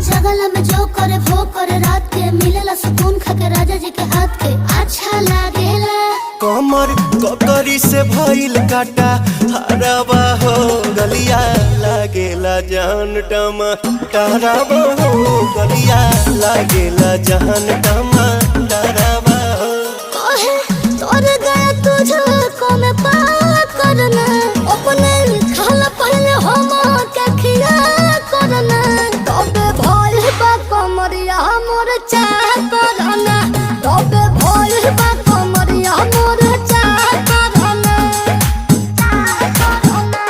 जगला में जो करे वो करे रात के मिलेला सुकून खाके राजा जी के हाथ के अच्छा लागेला। कमर ककरी से भइल काटा हराबा हो गलिया लागेला जान टमाटराबा हो गलिया लागेला जान टमाटराबा हो। कहे तोर गया तुझको मैं पार करना अपने खाला पहले हम के खिया करना तबे भोल बा कमरिया मोर चाह करना तबे भोल बा कमरिया मोर चाह करना चाह करना।